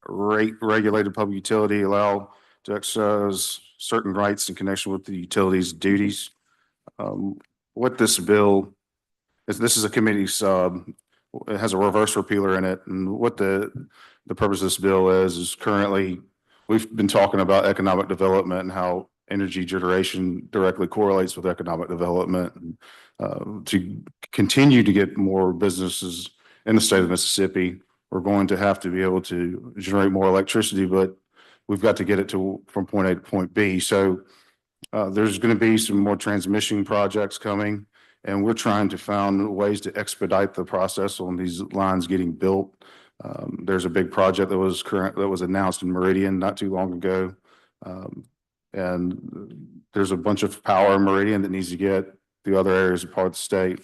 regulated public utility allow to exercise certain rights in connection with the utility's duties. What this bill is, this is a committee sub. It has a reverse repealer in it, and what the purpose of this bill is currently we've been talking about economic development and how energy generation directly correlates with economic development. To continue to get more businesses in the state of Mississippi, we're going to have to be able to generate more electricity, but we've got to get it from point A to point B. So there's going to be some more transmission projects coming, and we're trying to find ways to expedite the process on these lines getting built. There's a big project that was announced in Meridian not too long ago. And there's a bunch of power in Meridian that needs to get to other areas of part of the state.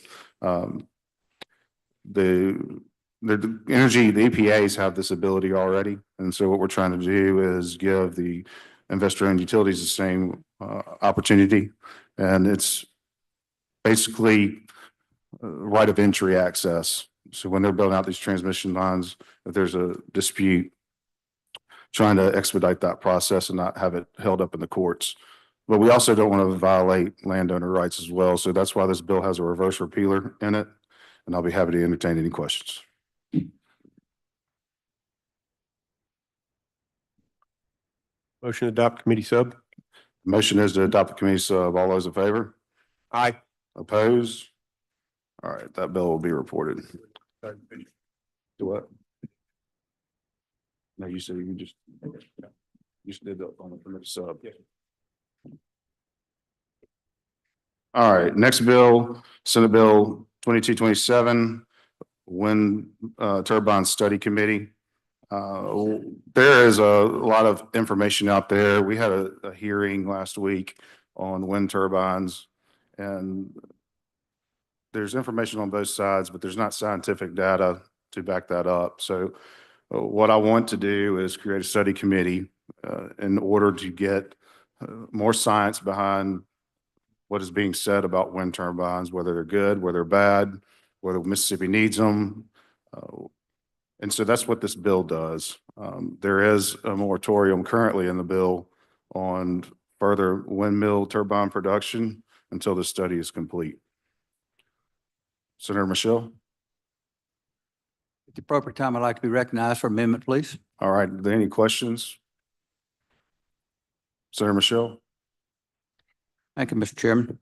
The EPAs have this ability already. And so what we're trying to do is give the investor-owned utilities the same opportunity. And it's basically right of entry access. So when they're building out these transmission lines, if there's a dispute, trying to expedite that process and not have it held up in the courts. But we also don't want to violate landowner rights as well. So that's why this bill has a reverse repealer in it. And I'll be happy to entertain any questions. Motion to adopt committee sub. The motion is to adopt the committee sub. All those in favor? Aye. Opposed? All right, that bill will be reported. Do what? No, you said you just did that on the committee sub. Yeah. All right, next bill, Senate Bill 2227, wind turbine study committee. There is a lot of information out there. We had a hearing last week on wind turbines, and there's information on both sides, but there's not scientific data to back that up. So what I want to do is create a study committee in order to get more science behind what is being said about wind turbines, whether they're good, whether they're bad, whether Mississippi needs them. And so that's what this bill does. There is a moratorium currently in the bill on further windmill turbine production until the study is complete. Senator Michelle. At the appropriate time, I'd like to be recognized for amendment, please. All right, are there any questions? Senator Michelle. Thank you, Mr. Chairman.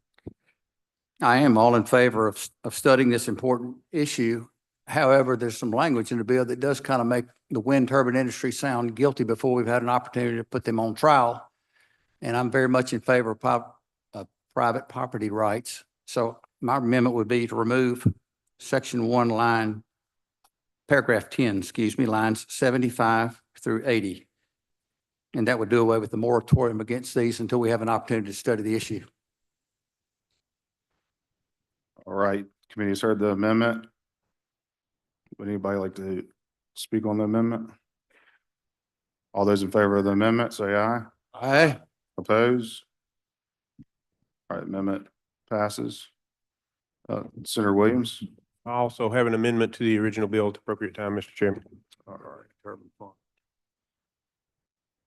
I am all in favor of studying this important issue. However, there's some language in the bill that does kind of make the wind turbine industry sound guilty before we've had an opportunity to put them on trial. And I'm very much in favor of private property rights. So my amendment would be to remove section 1 paragraph 10, lines 75 through 80. And that would do away with the moratorium against these until we have an opportunity to study the issue. All right, committee has heard the amendment. Would anybody like to speak on the amendment? All those in favor of the amendment, say aye. Aye. Oppose? All right, amendment passes. Senator Williams. I also have an amendment to the original bill at the appropriate time, Mr. Chairman. All right,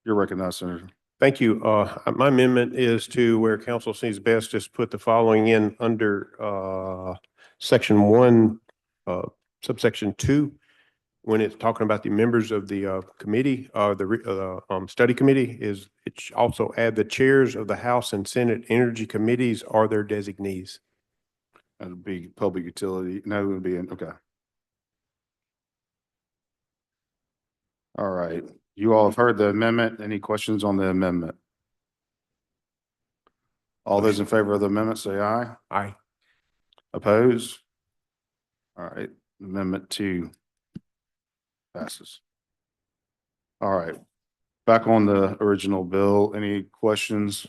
you're recognized, Senator. Thank you. My amendment is to where council sees best, just put the following in under section 1, subsection 2, when it's talking about the members of the committee, the study committee, is it should also add the chairs of the House and Senate Energy Committees are their designees. That would be public utility. No, it would be okay. All right. You all have heard the amendment. Any questions on the amendment? All those in favor of the amendment say aye. Aye. Oppose? All right. Amendment 2 passes. All right. Back on the original bill. Any questions?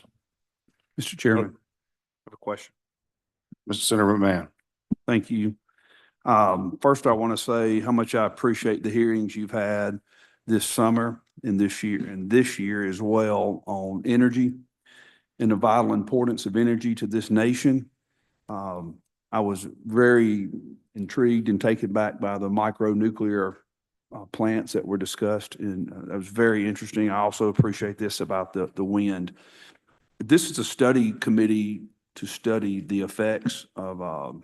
Mr. Chairman, I have a question. Mr. Senator McMahon. thank you. First, I want to say how much I appreciate the hearings you've had this summer and this year as well on energy and the vital importance of energy to this nation. I was very intrigued and taken back by the micro nuclear plants that were discussed, and that was very interesting. I also appreciate this about the wind. This is a study committee to study the effects of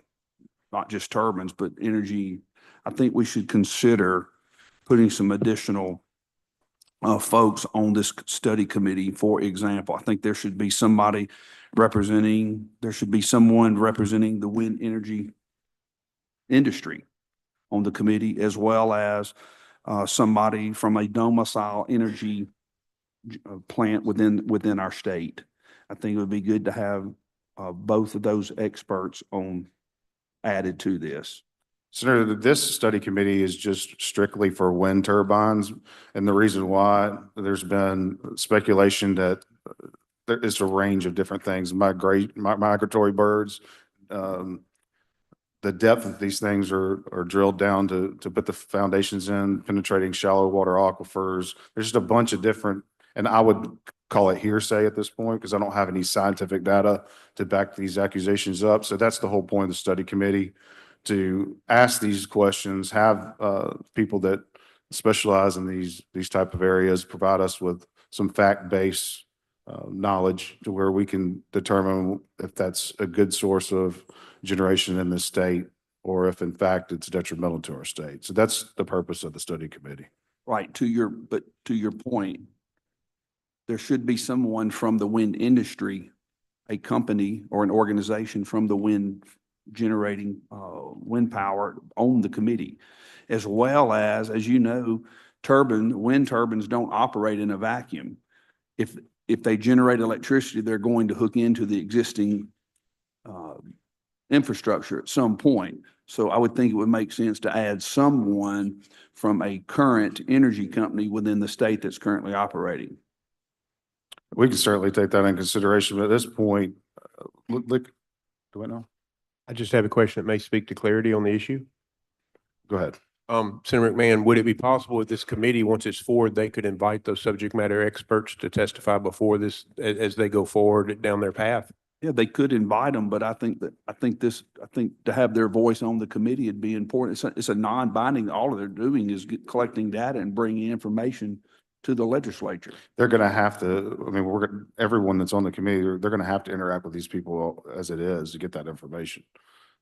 not just turbines, but energy. I think we should consider putting some additional folks on this study committee. For example, I think there should be someone representing the wind energy industry on the committee, as well as somebody from a domicile energy plant within our state. I think it would be good to have both of those experts added to this. Senator, this study committee is just strictly for wind turbines. And the reason why, there's been speculation that there is a range of different things, migratory birds. The depth of these things are drilled down to put the foundations in, penetrating shallow water aquifers. There's just a bunch of different, and I would call it hearsay at this point because I don't have any scientific data to back these accusations up. So that's the whole point of the study committee, to ask these questions, have people that specialize in these type of areas provide us with some fact-based knowledge to where we can determine if that's a good source of generation in the state or if in fact it's detrimental to our state. So that's the purpose of the study committee. Right, to your point, there should be someone from the wind industry, a company or an organization from the wind generating wind power on the committee, as well as you know, wind turbines don't operate in a vacuum. If they generate electricity, they're going to hook into the existing infrastructure at some point. So I would think it would make sense to add someone from a current energy company within the state that's currently operating. We can certainly take that in consideration, but at this point, look, do I know? I just have a question that may speak to clarity on the issue. Go ahead. Senator McMahon, would it be possible with this committee, once it's forward, they could invite those subject matter experts to testify before this, as they go forward down their path? Yeah, they could invite them, but I think to have their voice on the committee would be important. It's a non-binding. All they're doing is collecting data and bringing information to the legislature. They're going to have to, I mean, everyone that's on the committee, they're going to have to interact with these people as it is to get that information.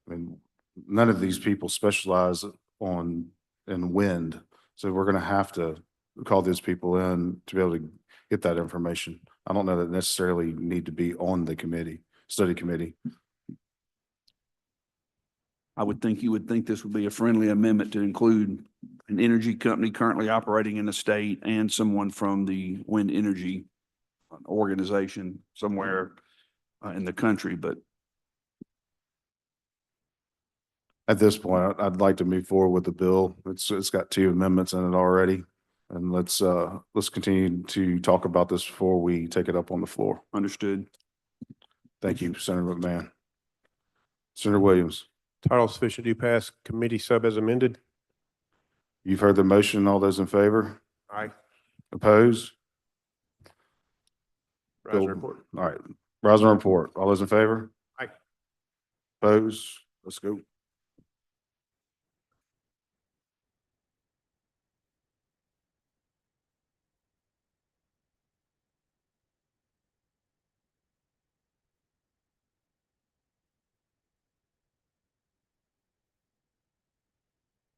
I mean, none of these people specialize in wind. So we're going to have to call these people in to be able to get that information. I don't know that necessarily need to be on the study committee. I would think you would think this would be a friendly amendment to include an energy company currently operating in the state and someone from the wind energy organization somewhere in the country. But At this point, I'd like to move forward with the bill. It's got 2 amendments in it already. And let's continue to talk about this before we take it up on the floor. understood. Thank you, Senator McMahon. Senator Williams, Title sufficient to pass committee sub as amended? you've heard the motion. All those in favor? Aye. Opposed? Rise and Bill- report. All right. Rise and report. All those in favor? Aye. Opposed? Let's go.